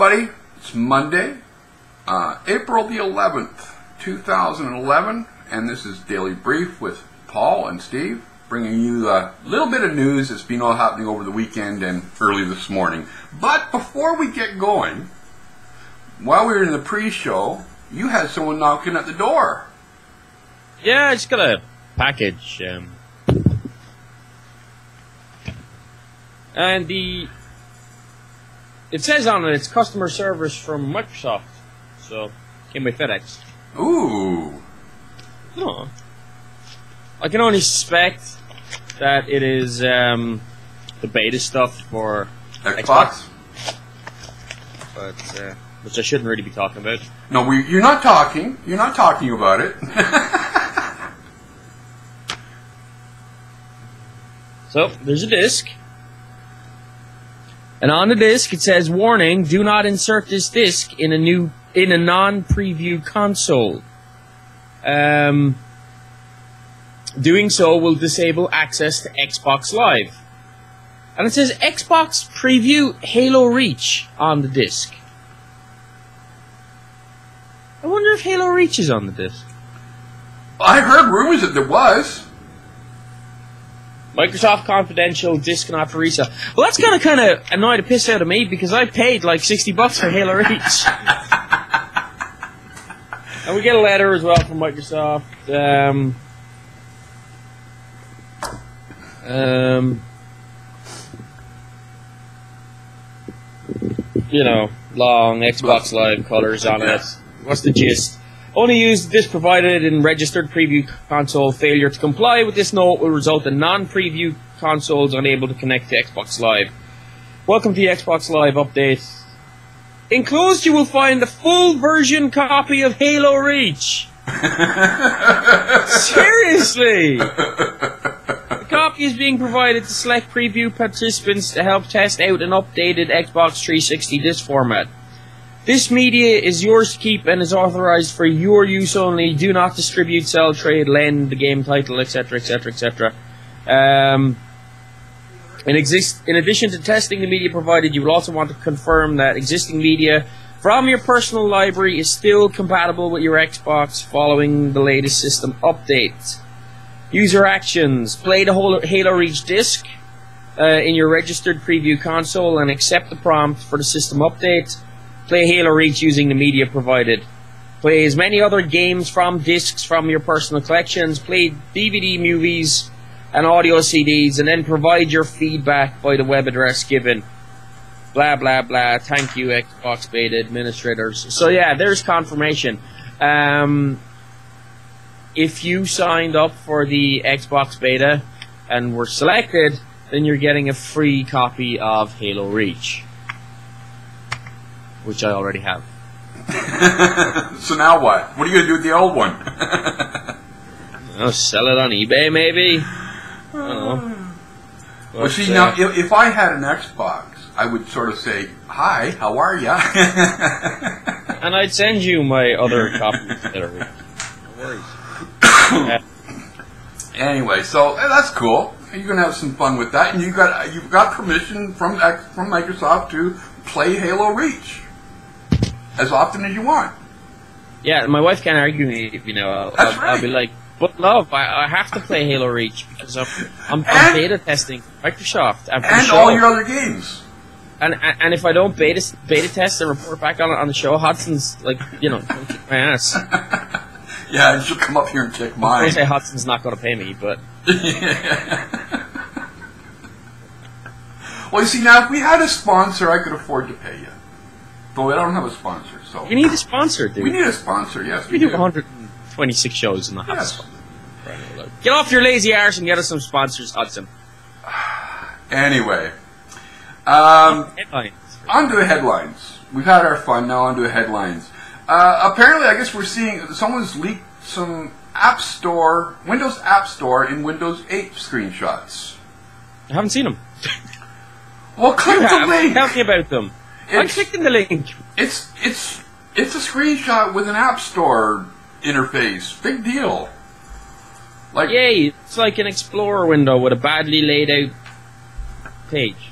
everybody. It's Monday, April the 11th, 2011, and this is Daily Brief with Paul and Steve, bringing you a little bit of news that's been all happening over the weekend and early this morning. But before we get going, while we were in the pre-show, you had someone knocking at the door. Yeah, I just got a package. And it says on it, it's customer service from Microsoft. So, came by FedEx. Ooh. Oh. I can only suspect that it is the beta stuff for Xbox. But, which I shouldn't really be talking about. No, you're not talking. You're not talking about it. So, there's a disc. And on the disc it says, warning, do not insert this disc in a non-preview console. Doing so will disable access to Xbox Live. And it says Xbox Preview Halo Reach on the disc. I wonder if Halo Reach is on the disc. I heard rumors that there was. Microsoft Confidential, disc not for resale. Well, that's kind of annoyed the piss out of me because I paid like $60 for Halo Reach. And we get a letter as well from Microsoft. You know, long Xbox Live colors on it. What's the gist? Only use the disc provided in registered preview console. Failure to comply with this note will result in non-preview consoles unable to connect to Xbox Live. Welcome to the Xbox Live update. Enclosed you will find the full version copy of Halo Reach. Seriously? The copy is being provided to select preview participants to help test out an updated Xbox 360 disc format. This media is yours to keep and is authorized for your use only. Do not distribute, sell, trade, lend the game title, etc., etc., etc. In addition to testing the media provided, you will also want to confirm that existing media from your personal library is still compatible with your Xbox following the latest system update. User actions. Play the Halo Reach disc in your registered preview console and accept the prompt for the system update. Play Halo Reach using the media provided. Play as many other games from discs from your personal collections. Play DVD movies and audio CDs, and then provide your feedback by the web address given. Blah, blah, blah. Thank you, Xbox Beta administrators. So yeah, there's confirmation. If you signed up for the Xbox Beta and were selected, then you're getting a free copy of Halo Reach. Which I already have. So now what? What are you going to do with the old one? I'll sell it on eBay, maybe? I don't know. Well, see, now, if I had an Xbox, I would sort of say, hi, how are ya? And I'd send you my other copies. No worries. Anyway, so that's cool. You're going to have some fun with that, and you've got permission from Microsoft to play Halo Reach as often as you want. Yeah, my wife can't argue me, you know. I'll be like, but love, I have to play Halo Reach because I'm beta testing Microsoft and all your other games. And if I don't beta test and report back on it on the show, Hudson's like, you know, don't kick my ass. Yeah, and she'll come up here and kick mine. I say Hudson's not going to pay me, but. Well, you see, now if we had a sponsor, I could afford to pay you. But I don't have a sponsor, so... We need a sponsor, dude. We need a sponsor, yes. We do 126 shows in the house. Yes. Get off your lazy arse and get us some sponsors, Hudson. Anyway. Headlines. On to the headlines. We've had our fun, now on to the headlines. Apparently, I guess we're seeing... Someone's leaked some App Store... Windows App Store in Windows 8 screenshots. I haven't seen them. Well, click the link. Tell me about them. I'm clicking the link. It's a screenshot with an App Store interface. Big deal. Like, yay! It's like an Explorer window with a badly laid out page.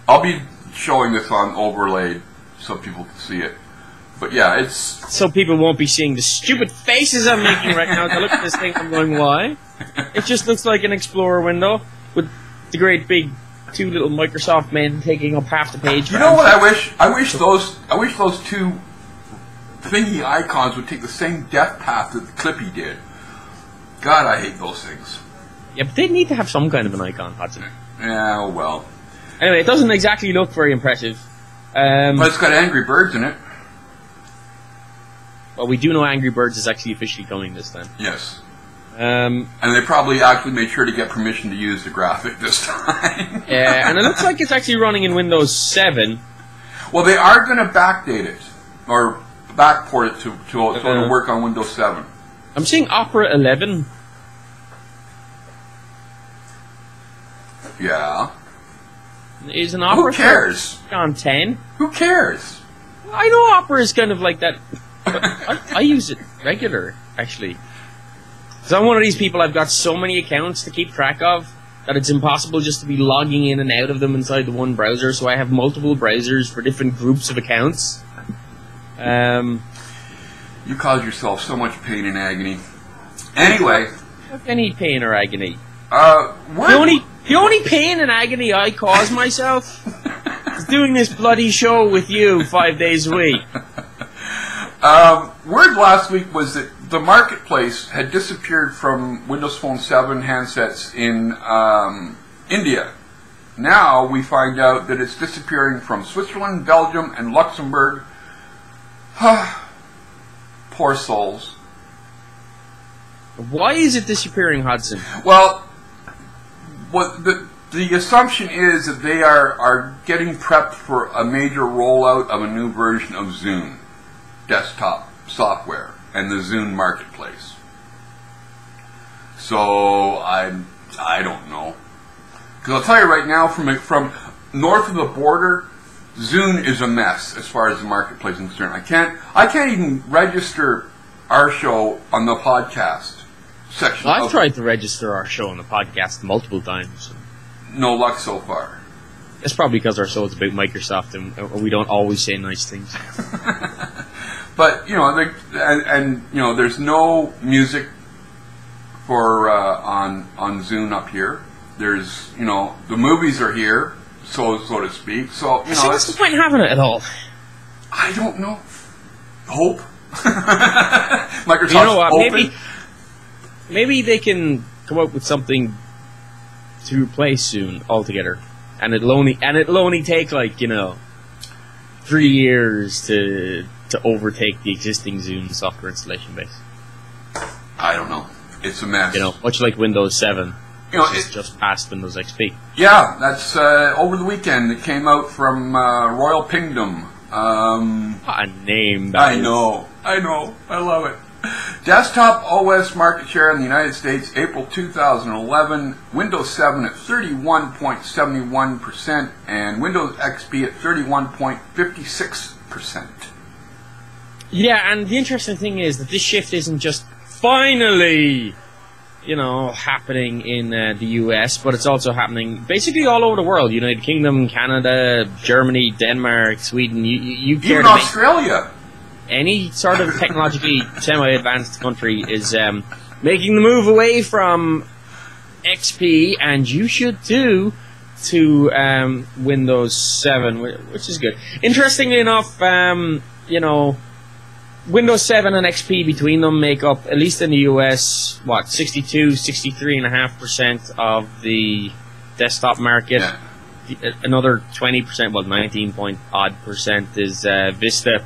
I'll be showing this on overlaid so people can see it. But yeah, it's... So people won't be seeing the stupid faces I'm making right now. I look at this thing, I'm going, why? It just looks like an Explorer window with the great big two little Microsoft men taking up half the page. You know what I wish? I wish those two thingy icons would take the same death path that the Clippy did. God, I hate those things. Yeah, but they need to have some kind of an icon, Hudson. Yeah, well. Anyway, it doesn't exactly look very impressive. But it's got Angry Birds in it. Well, we do know Angry Birds is actually officially coming this time. Yes. And they probably actually made sure to get permission to use the graphic this time. Yeah, and it looks like it's actually running in Windows 7. Well, they are going to backdate it, or backport it to work on Windows 7. I'm seeing Opera 11. Yeah. Is an Opera? Who cares? On 10. Who cares? I know Opera is kind of like that. But I use it regular, actually. Because I'm one of these people, I've got so many accounts to keep track of that it's impossible just to be logging in and out of them inside the one browser, so I have multiple browsers for different groups of accounts. You cause yourself so much pain and agony. Anyway. Any pain or agony? The only pain and agony I cause myself is doing this bloody show with you 5 days a week. Word last week was that the marketplace had disappeared from Windows Phone 7 handsets in India. Now we find out that it's disappearing from Switzerland, Belgium, and Luxembourg. Poor souls. Why is it disappearing, Hudson? Well, what the assumption is that they are getting prepped for a major rollout of a new version of Zune desktop software and the Zune marketplace. So I don't know, because I'll tell you right now, from north of the border, Zune is a mess as far as the marketplace is concerned. I can't even register our show on the podcast section. Well, I've tried to register our show on the podcast multiple times. No luck so far. It's probably because our show is about Microsoft and we don't always say nice things. But you know, and you know, there's no music for on Zune up here. There's, you know, the movies are here, so to speak. So you know, so what's the point in having it at all? I don't know. Hope. Microsoft's you know what? open. Maybe they can come up with something to replace Zune altogether, and it'll only take, like, you know, 3 years to overtake the existing Zune software installation base. I don't know. It's a mess. You know, much like Windows 7. You know, it's just past Windows XP. Yeah, that's over the weekend. It came out from Royal Pingdom. What a name! I know. I love it. Desktop OS market share in the United States, April 2011, Windows 7 at 31.71% and Windows XP at 31.56%. Yeah, and the interesting thing is that this shift isn't just finally, you know, happening in the US, but it's also happening basically all over the world. United Kingdom, Canada, Germany, Denmark, Sweden, you care even to Australia. Any sort of technologically semi-advanced country is making the move away from XP, and you should too, to Windows 7, which is good. Interestingly enough, you know, Windows 7 and XP between them make up, at least in the US, what, 63.5% of the desktop market. Yeah. Another 20%, well, 19-point-odd% is Vista.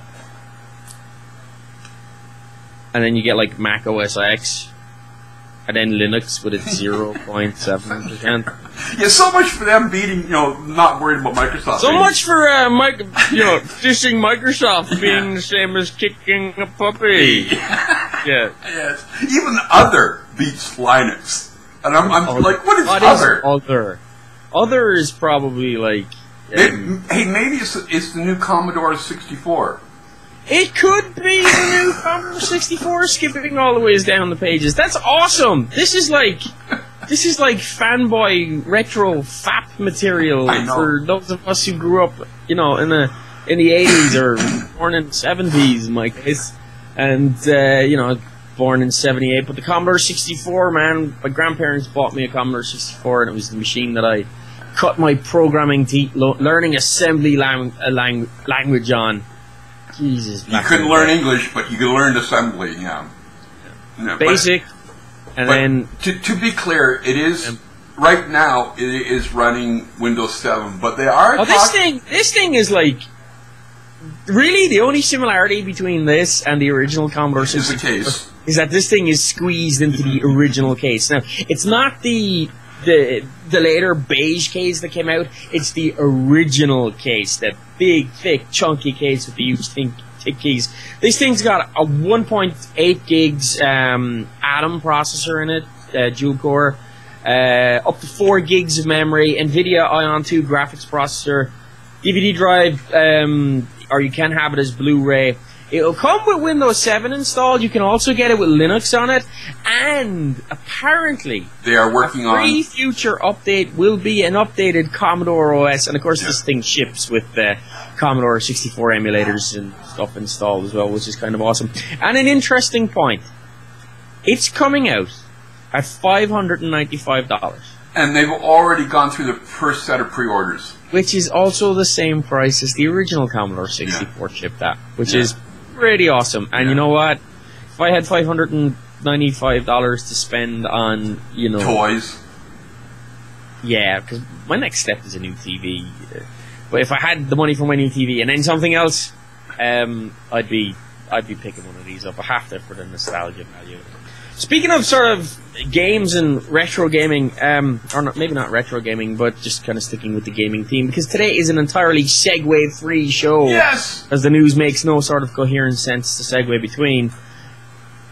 And then you get, like, Mac OS X, and then Linux with its 0.7%. Yeah, so much for them beating, you know, not worried about Microsoft. So much for, you know, dissing Microsoft being the same as kicking a puppy. Yeah. Yes. Even Other beats Linux. And I'm like, what is Other? Other? Other is probably, like... Hey, maybe it's the new Commodore 64. It could be the new Commodore 64 skipping all the ways down the pages. That's awesome. This is like This is like fanboy retro fap material for those of us who grew up, in the 80s or born in the 70s, in my case, and born in 78. But the Commodore 64, man, my grandparents bought me a Commodore 64, and it was the machine that I cut my programming teeth learning assembly language on. Jesus, you couldn't learn English, but you could learn assembly. Yeah, basic. And then, to be clear, it is right now. It is running Windows 7, but they are. This thing is like really the only similarity between this and the original Commodore 64 is that this thing is squeezed into the original case. Now, it's not the later beige case that came out. It's the original case, the big, thick, chunky case with the huge thick keys. This thing's got a 1.8 gigs Atom processor in it, dual core, up to 4 gigs of memory, NVIDIA Ion 2 graphics processor, DVD drive, or you can have it as Blu-ray. It'll come with Windows 7 installed. You can also get it with Linux on it, and apparently they are working on a free future update will be an updated Commodore OS, and of course this thing ships with Commodore 64 emulators and stuff installed as well, which is kind of awesome. And an interesting point, it's coming out at $595. And they've already gone through the first set of pre-orders. Which is also the same price as the original Commodore 64 shipped at, which is pretty awesome. And you know what? If I had $595 to spend on, toys. Yeah, because my next step is a new TV. But if I had the money for my new TV and then something else, I'd be picking one of these up. I have to for the nostalgia value. Speaking of sort of games and retro gaming, or not, maybe not retro gaming, but just kind of sticking with the gaming theme, because today is an entirely segue-free show. Yes! As the news makes no sort of coherent sense to segue between.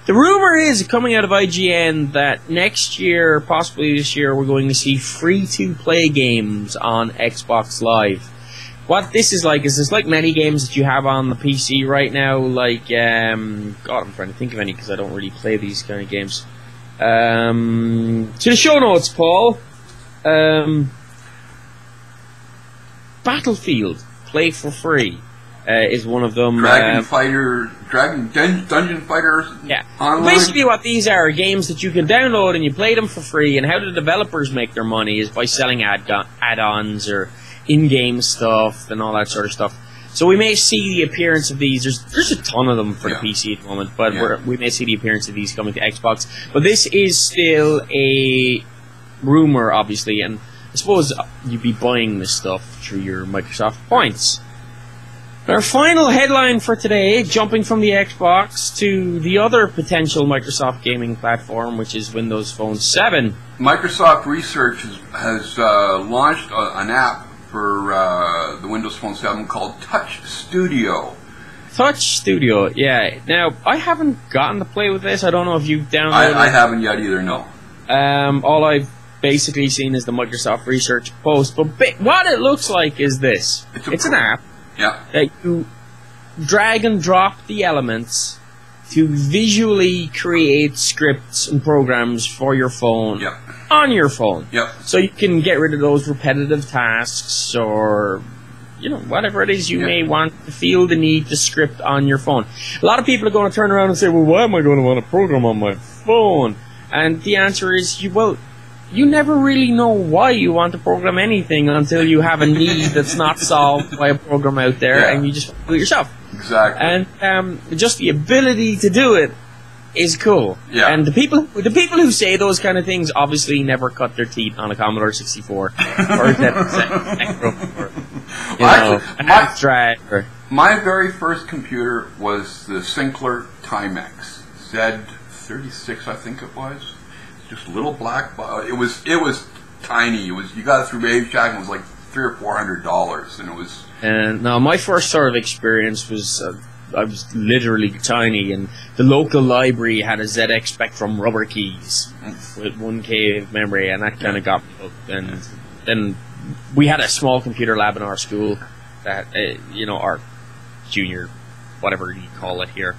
The rumor is, coming out of IGN, that next year, possibly this year, we're going to see free-to-play games on Xbox Live. What this is like many games that you have on the PC right now, like, God, I'm trying to think of any because I don't really play these kind of games. To the show notes, Paul. Battlefield, play for free, is one of them. Dungeon Fighter. Yeah. Online. Basically, what these are games that you can download and you play them for free. And how the developers make their money is by selling add-ons or in-game stuff and all that sort of stuff. So we may see the appearance of these. There's a ton of them for the PC at the moment, but we may see the appearance of these coming to Xbox. But this is still a rumor, obviously, and I suppose you'd be buying this stuff through your Microsoft points. Our final headline for today, jumping from the Xbox to the other potential Microsoft gaming platform, which is Windows Phone 7. Microsoft Research has launched an app for the Windows Phone 7 called Touch Studio. Touch Studio, yeah. Now, I haven't gotten to play with this. I don't know if you've downloaded it. I haven't yet either, no. All I've basically seen is the Microsoft Research post. But what it looks like is this. It's an app that you drag and drop the elements to visually create scripts and programs for your phone on your phone. So you can get rid of those repetitive tasks or, whatever it is you may want to feel the need to script on your phone. A lot of people are going to turn around and say, well, why am I going to want to program on my phone? And the answer is, you never really know why you want to program anything until you have a need that's not solved by a program out there, and you just do it yourself. Exactly. And just the ability to do it is cool. And the people who say those kind of things obviously never cut their teeth on a Commodore 64 or a Spectrum or an Amstrad. My very first computer was the Sinclair Timex Z36, I think it was. Just a little black. It was tiny. You got it through Baby Shack and it was like $300 or $400, and it was. And now my first sort of experience was I was literally tiny, and the local library had a ZX Spectrum rubber keys with 1K of memory, and that kind of got me hooked. And then we had a small computer lab in our school that our junior, whatever you call it here,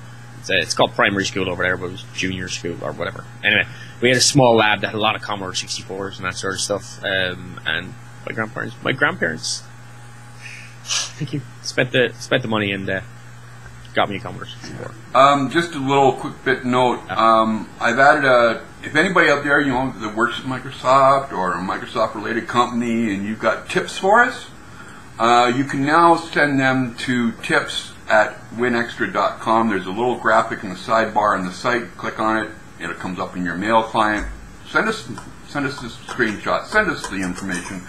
It's called primary school over there, but it was junior school or whatever. Anyway, we had a small lab that had a lot of Commodore 64s and that sort of stuff. And my grandparents, thank you, spent the money and got me a Commodore 64. Just a little quick bit note. I've added if anybody out there, that works at Microsoft or a Microsoft-related company, and you've got tips for us, you can now send them to tips@WinExtra.com. There's a little graphic in the sidebar on the site. Click on it. It comes up in your mail client. Send us this screenshot. Send us the information.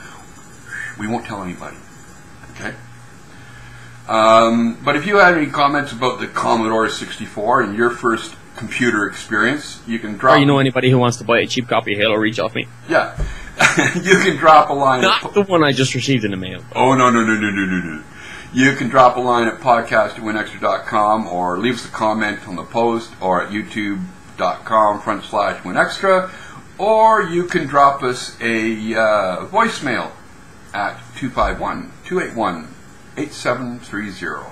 We won't tell anybody. Okay? But if you had any comments about the Commodore 64 and your first computer experience, you can drop... Or you know anybody who wants to buy a cheap copy of Halo Reach off me? Yeah. You can drop a line... Not the one I just received in the mail. Oh, no. You can drop a line at podcast@winextra.com or leave us a comment on the post or at youtube.com/winextra, or you can drop us a voicemail at 251-281-8730.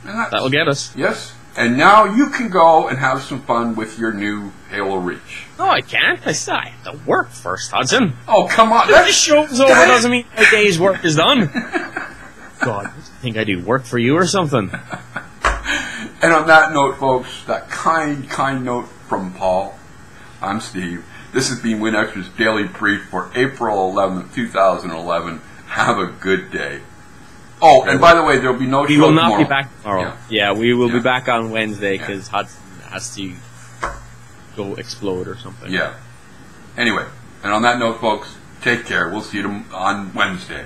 That'll get us. Yes. And now you can go and have some fun with your new Halo Reach. No, I can't. I have to work first, Hudson. Oh, come on. If the show's over doesn't mean my day's work is done. God, what do you think I do? Work for you or something? And on that note, folks, that kind note from Paul, I'm Steve. This has been WinExtra's Daily Brief for April 11th, 2011. Have a good day. Oh, and by the way, there will be no show tomorrow. We will not be back tomorrow. Yeah, we will be back on Wednesday because Hudson has to go explode or something. Yeah. Anyway, and on that note, folks, take care. We'll see you on Wednesday.